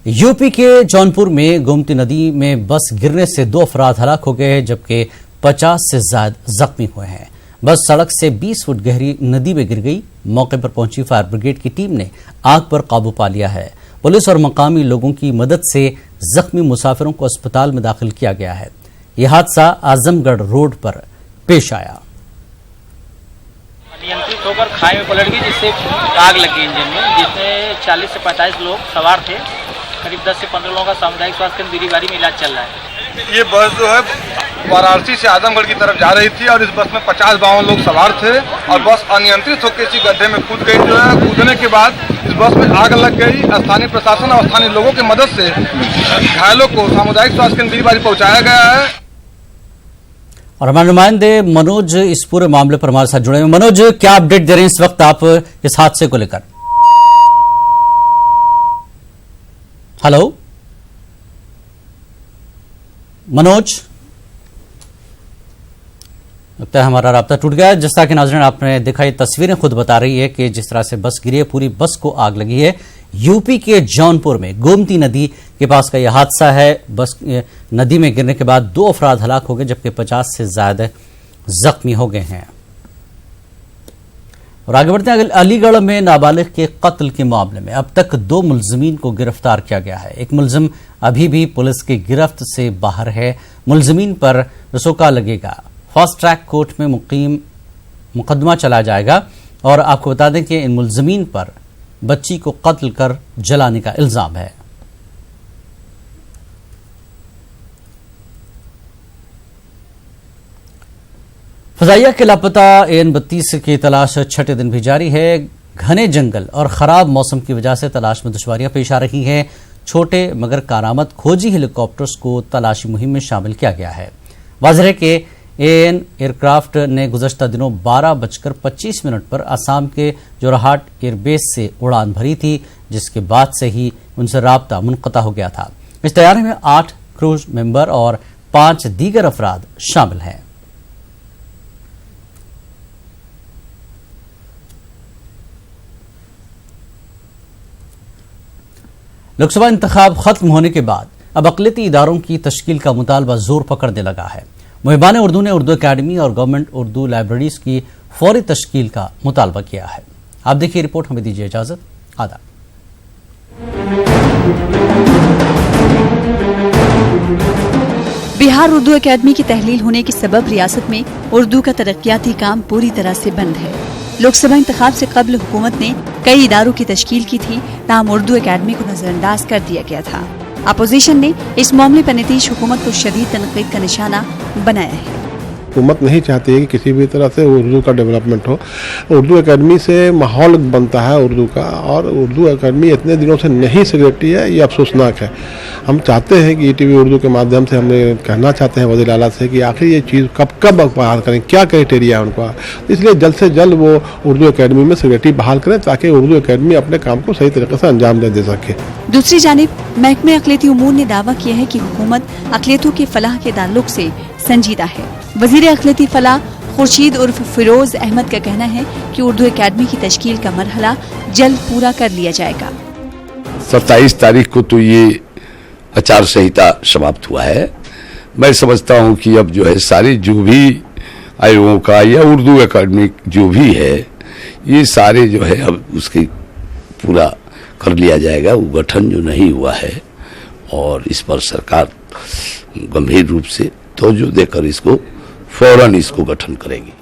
UP के जौनपुर में गोमती नदी में बस गिरने से 2 अफराद हलाक हो गए हैं, जबकि 50 से ज्यादा जख्मी हुए हैं। बस सड़क से 20 फुट गहरी नदी में गिर गई। मौके पर पहुंची फायर ब्रिगेड की टीम ने आग पर काबू पा लिया है। पुलिस और मकामी लोगों की मदद से जख्मी मुसाफिरों को अस्पताल में दाखिल किया गया है। यह हादसा आजमगढ़ रोड पर पेश आया। नियंत्रित होकर खाई में पलट गई, जिससे आग लग गई इंजन में, जिसमें 40 से 45 लोग सवार थे। करीब 10 से 15 लोगों का सामुदायिक स्वास्थ्य केंद्र बीरीबारी में इलाज चल रहा है। ये बस जो है वाराणसी से आजमगढ़ की तरफ जा रही थी और इस बस में 50-52 लोग सवार थे और बस अनियंत्रित होकर इसी गड्ढे में कूद गई। जो है कूदने के बाद इस बस में आग लग गई। स्थानीय प्रशासन और स्थानीय लोगों की मदद से घायलों को सामुदायिक स्वास्थ्य केंद्र बीरीबारी पहुंचाया गया है। और हमारे नुमाइंदे मनोज इस पूरे मामले पर हमारे साथ जुड़े हैं। मनोज, क्या अपडेट दे रहे हैं इस वक्त आप इस हादसे को लेकर? हेलो मनोज, लगता है हमारा राब्ता टूट गया। जिस तरह के नाज़रीन आपने देखा, ये तस्वीरें खुद बता रही है कि जिस तरह से बस गिरी है, पूरी बस को आग लगी है। यूपी के जौनपुर में गोमती नदी के पास का यह हादसा है। बस नदी में गिरने के बाद 2 अफराद हलाक हो गए, जबकि 50 से ज्यादा जख्मी हो गए हैं। और आगे बढ़ते हैं। अलीगढ़ में नाबालिग के कत्ल के मामले में अब तक 2 मुलजमीन को गिरफ्तार किया गया है। एक मुलजिम अभी भी पुलिस की गिरफ्त से बाहर है। मुलजमीन पर रसोका लगेगा। फास्ट ट्रैक कोर्ट में मुकदमा चला जाएगा। और आपको बता दें कि इन मुलजमीन पर बच्ची को कत्ल कर जलाने का इल्जाम है। फजाइया के लापता AN-32 की तलाश 6ठे दिन भी जारी है। घने जंगल और खराब मौसम की वजह से तलाश में दुश्वारियां पेश आ रही हैं। छोटे मगर कारआमद खोजी हेलीकॉप्टर्स को तलाशी मुहिम में शामिल किया गया है। वाज़ेह है कि AN एयरक्राफ्ट ने गुज़श्ता दिनों 12:25 पर असम के जोरहाट एयरबेस से उड़ान भरी थी, जिसके बाद से ही उनसे राब्ता मुनक़ता हो गया था। इस तैयारी में 8 क्रूज मेंबर और 5 दीगर अफराद शामिल हैं। लोकसभा इंतखाब खत्म होने के बाद अब अक़लियती इदारों की तश्कील का मुतालबा जोर पकड़ने लगा है। मुहिबान उर्दू ने उर्दू अकेडमी और गवर्नमेंट उर्दू लाइब्रेरीज की फौरी तश्कील का मुतालबा किया है। आप देखिए रिपोर्ट, हमें दीजिए इजाजत। आदाब। बिहार उर्दू अकेडमी की तहलील होने के सबब रियासत में उर्दू का तरक्याती काम पूरी तरह से बंद है। लोकसभा इंतखाब से कबल हुकूमत ने कई इदारों की तश्कील की थी, ताहम उर्दू अकेडमी को नजरअंदाज कर दिया गया था। अपोजिशन ने इस मामले पर नीतीश हुकूमत को शदीद तनकीद का निशाना बनाया है। हुकूमत नहीं चाहती है कि किसी भी तरह से उर्दू का डेवलपमेंट हो। उर्दू अकेडमी से माहौल बनता है उर्दू का, और उर्दू अकेडमी इतने दिनों से नहीं सिगरेटी है, ये अफसोसनाक है। हम चाहते हैं कि ETV उर्दू के माध्यम से हमने कहना चाहते हैं वज़ीर आला से कि आखिर ये चीज़ कब बहाल करें, क्या क्राइटेरिया है उनका। इसलिए जल्द से जल्द वो उर्दू अकेडमी में सिगरेटी बहाल करें, ताकि उर्दू अकेडमी अपने काम को सही तरीके से अंजाम दे सके। दूसरी जानिब महकमे अक़लियती उमूर ने दावा किया है कि हुकूमत अक़लियतों के फलाह के ताल्लुक से संजीदा है। वज़ीर अक़लियती फलाह खुर्शीद उर्फ फिरोज अहमद का कहना है कि उर्दू अकेडमी की तश्कील का मरहला जल्द पूरा कर लिया जाएगा। 27 तारीख को तो ये आचार संहिता समाप्त हुआ है। मैं समझता हूँ कि अब जो है सारे जो भी आयोगों का या उर्दू अकेडमी जो भी है, ये सारे जो है अब उसकी पूरा कर लिया जाएगा। वो गठन जो नहीं हुआ है, और इस पर सरकार गंभीर रूप से तवज्जो देकर इसको फौरन इसको गठन करेगी।